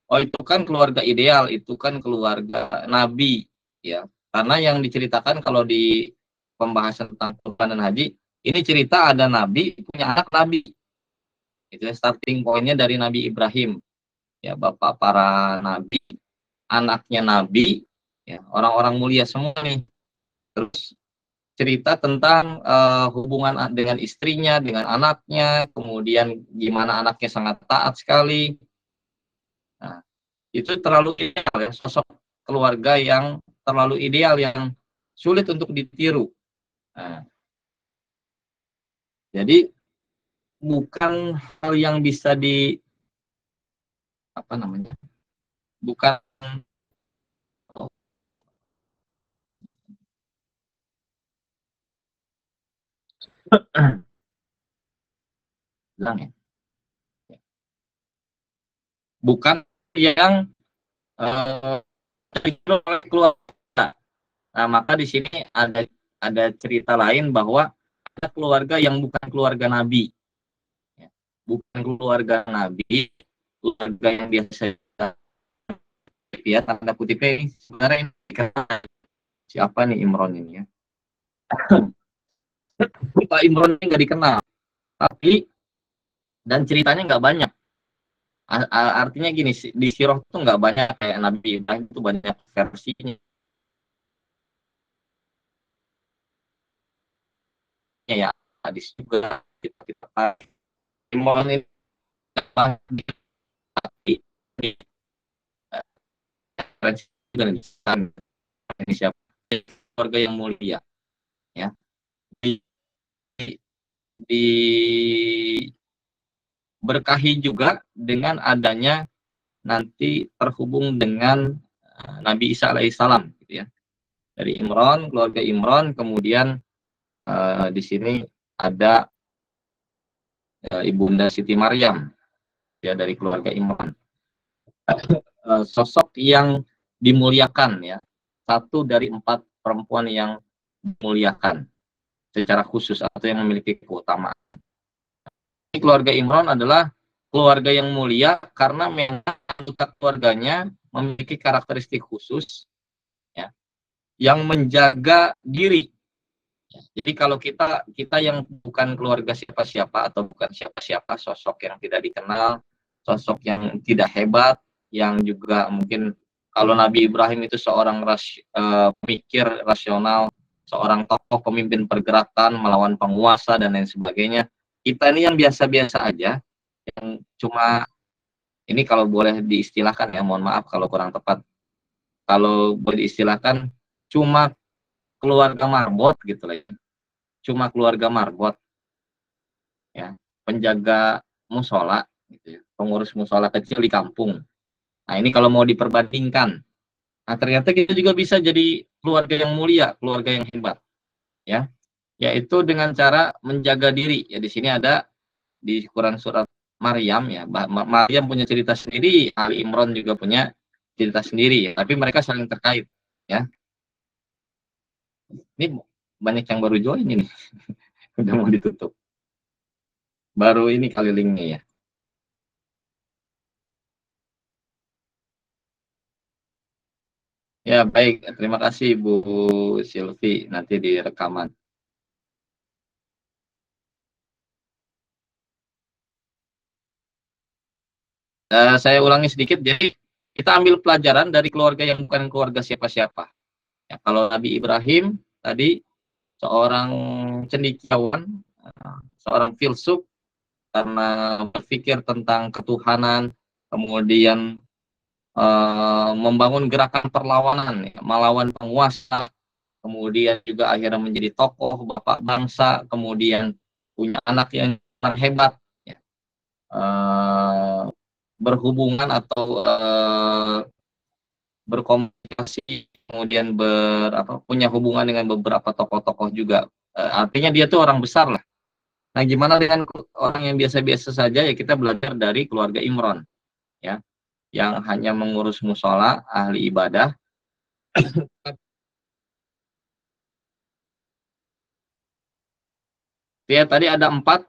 oh itu kan keluarga ideal, itu kan keluarga nabi, ya. Karena yang diceritakan kalau di pembahasan tentang Quran dan haji, ini cerita ada nabi punya anak nabi. Itu ya, starting pointnya dari Nabi Ibrahim, ya, bapak para nabi, anaknya nabi, ya, orang-orang mulia semua nih. Terus cerita tentang hubungan dengan istrinya, dengan anaknya, kemudian gimana anaknya sangat taat sekali. Nah, itu terlalu ideal ya, sosok keluarga yang terlalu ideal yang sulit untuk ditiru. Nah, jadi bukan hal yang bisa di apa namanya? Bukan bilang ya. Bukan yang eh, keluarga. Nah, maka di sini ada cerita lain bahwa ada keluarga yang bukan keluarga Nabi, ya. Bukan keluarga Nabi, keluarga yang biasa ya, tanda kutipnya sebenarnya ini siapa nih Imron ini ya. Pak Imron ini nggak dikenal, tapi dan ceritanya nggak banyak. Artinya gini, di Sirah itu nggak banyak kayak Nabi Ibrahim, itu banyak versinya ya, hadis juga kita Imron ini ini siapa, keluarga yang mulia, ya, diberkahi juga dengan adanya nanti terhubung dengan Nabi Isa alaihissalam gitu ya. Dari Imron, keluarga Imron, kemudian di sini ada Ibunda Siti Maryam ya, dari keluarga Imron. Sosok yang dimuliakan ya, satu dari 4 perempuan yang dimuliakan secara khusus atau yang memiliki keutamaan. Keluarga Imron adalah keluarga yang mulia karena memang anggota keluarganya memiliki karakteristik khusus ya, yang menjaga diri. Jadi kalau kita yang bukan keluarga siapa-siapa atau bukan siapa-siapa, sosok yang tidak dikenal, sosok yang tidak hebat, yang juga mungkin kalau Nabi Ibrahim itu seorang pemikir rasional, seorang tokoh pemimpin pergerakan melawan penguasa dan lain sebagainya. Kita ini yang biasa-biasa aja, yang cuma ini kalau boleh diistilahkan ya, mohon maaf kalau kurang tepat. Kalau boleh diistilahkan, cuma keluarga marbot gitu lah ya. Cuma keluarga marbot ya, penjaga musola gitu ya, pengurus musola kecil di kampung. Nah, ini kalau mau diperbandingkan, nah ternyata kita juga bisa jadi keluarga yang mulia, keluarga yang hebat ya, yaitu dengan cara menjaga diri. Ya di sini ada di Quran surat Maryam ya, Maryam punya cerita sendiri, Ali Imran juga punya cerita sendiri ya, tapi mereka saling terkait ya. Ini banyak yang baru join ini. Udah mau ditutup. Baru ini kali linknya ya. Ya baik, terima kasih Bu Silvi, nanti di rekaman. Saya ulangi sedikit, jadi kita ambil pelajaran dari keluarga yang bukan keluarga siapa-siapa. Ya, kalau Nabi Ibrahim tadi seorang cendekiawan, seorang filsuf karena berpikir tentang ketuhanan, kemudian membangun gerakan perlawanan, ya, melawan penguasa, kemudian juga akhirnya menjadi tokoh bapak bangsa, kemudian punya anak yang hebat, ya. Eh, berhubungan atau berkomunikasi, kemudian punya hubungan dengan beberapa tokoh-tokoh juga. Artinya dia tuh orang besar lah. Nah, gimana dengan orang yang biasa-biasa saja, ya kita belajar dari keluarga Imron ya, yang hanya mengurus musola, ahli ibadah. Ya, tadi ada empat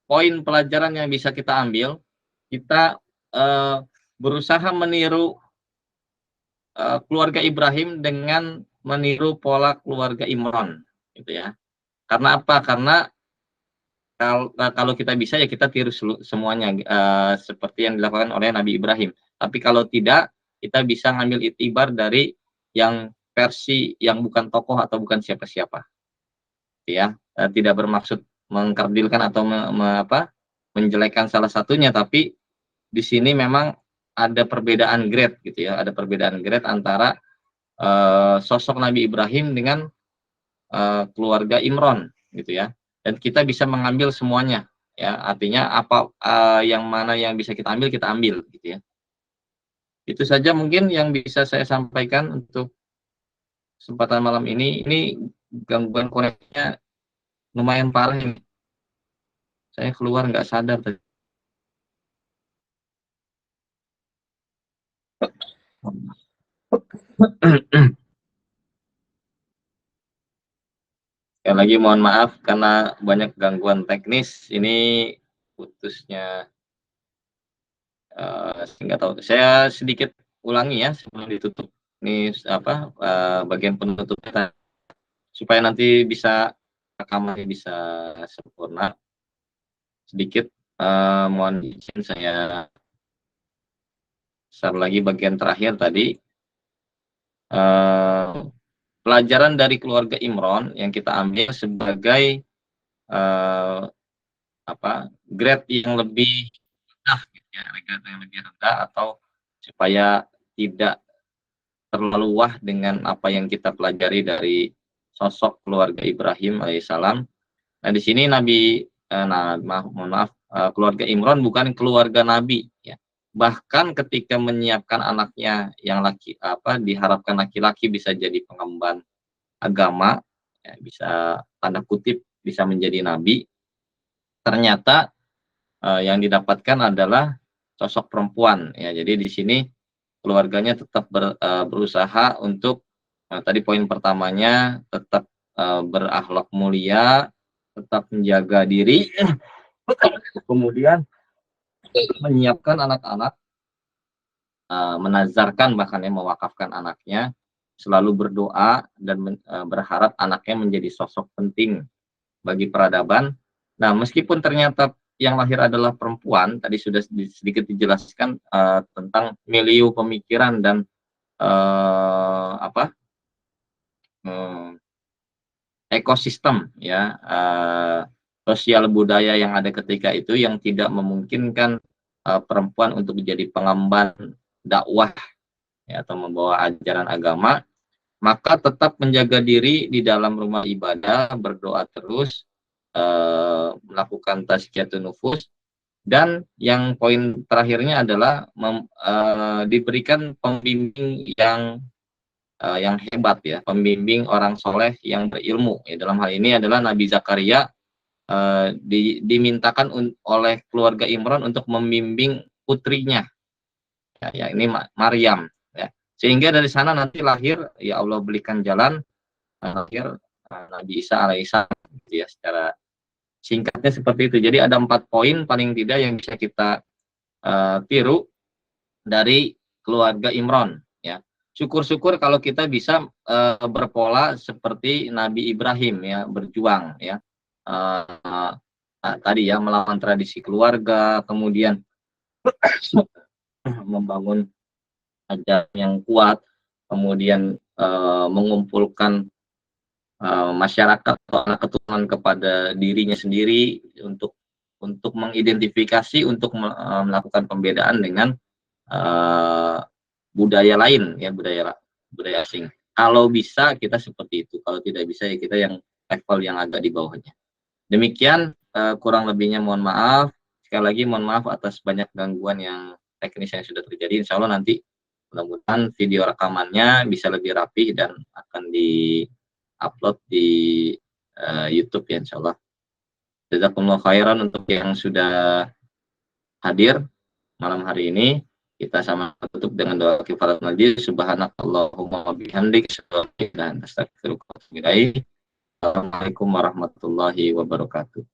poin pelajaran yang bisa kita ambil. Kita eh, berusaha meniru keluarga Ibrahim dengan meniru pola keluarga Imron, gitu ya. Karena apa? Karena kalau kita bisa ya kita tiru semuanya seperti yang dilakukan oleh Nabi Ibrahim. Tapi kalau tidak, kita bisa ngambil itibar dari yang versi yang bukan tokoh atau bukan siapa-siapa, ya. Tidak bermaksud mengkerdilkan atau menjelekkan salah satunya, tapi di sini memang ada perbedaan grade gitu ya, ada perbedaan grade antara sosok Nabi Ibrahim dengan keluarga Imron gitu ya, dan kita bisa mengambil semuanya ya, artinya apa yang mana yang bisa kita ambil gitu ya. Itu saja mungkin yang bisa saya sampaikan untuk kesempatan malam ini gangguan koneksinya lumayan parah ini, saya keluar nggak sadar tadi. Sekali lagi mohon maaf karena banyak gangguan teknis ini, putusnya saya nggak tahu. Saya sedikit ulangi ya sebelum ditutup. Ini bagian penutupnya supaya nanti bisa rekamannya bisa sempurna. Sedikit mohon izin saya share lagi bagian terakhir tadi. Eh, Pelajaran dari keluarga Imron yang kita ambil sebagai eh, grade yang lebih rendah, gitu ya, grade yang lebih rendah, atau supaya tidak terlalu wah dengan apa yang kita pelajari dari sosok keluarga Ibrahim alaihissalam. Nah, di sini mohon maaf, keluarga Imron bukan keluarga Nabi, ya. Bahkan ketika menyiapkan anaknya yang diharapkan laki-laki bisa jadi pengemban agama, ya, bisa tanda kutip bisa menjadi nabi, ternyata yang didapatkan adalah sosok perempuan, ya. Jadi di sini keluarganya tetap berusaha untuk tadi poin pertamanya tetap berakhlak mulia, tetap menjaga diri, kemudian menyiapkan anak-anak, menazarkan bahkan ya, mewakafkan anaknya, selalu berdoa dan berharap anaknya menjadi sosok penting bagi peradaban. Nah, meskipun ternyata yang lahir adalah perempuan, tadi sudah sedikit dijelaskan tentang milieu pemikiran dan apa, mmm, ekosistem ya, sosial budaya yang ada ketika itu yang tidak memungkinkan perempuan untuk menjadi pengemban dakwah ya, atau membawa ajaran agama, maka tetap menjaga diri di dalam rumah ibadah, berdoa terus, melakukan tazkiyatun nufus, dan yang poin terakhirnya adalah diberikan pembimbing yang hebat ya, pembimbing orang soleh yang berilmu. Ya, dalam hal ini adalah Nabi Zakaria dimintakan oleh keluarga Imran untuk membimbing putrinya, ya ini Maryam. Ya. Sehingga dari sana nanti lahir, ya Allah berikan jalan, lahir Nabi Isa alaihissalam, gitu ya, secara singkatnya seperti itu. Jadi ada 4 poin paling tidak yang bisa kita tiru dari keluarga Imran ya. Syukur-syukur kalau kita bisa berpola seperti Nabi Ibrahim ya, berjuang ya. Tadi ya, melawan tradisi keluarga, kemudian membangun ajaran yang kuat, kemudian mengumpulkan masyarakat atau anak keturunan kepada dirinya sendiri untuk mengidentifikasi, untuk melakukan pembedaan dengan budaya lain ya, budaya asing. Kalau bisa kita seperti itu, kalau tidak bisa ya kita yang level yang agak di bawahnya. Demikian kurang lebihnya mohon maaf. Sekali lagi mohon maaf atas banyak gangguan yang teknis yang sudah terjadi. Insya Allah nanti mudah-mudahan video rekamannya bisa lebih rapi dan akan di-upload di YouTube ya insya Allah. Jazakumullah khairan untuk yang sudah hadir malam hari ini. Kita sama tutup dengan doa kifarat majlis. Subhanakallahumma bihamdik, asyhadu an la ilaha illa anta, astaghfiruka wa atubu ilaik. Assalamualaikum warahmatullahi wabarakatuh.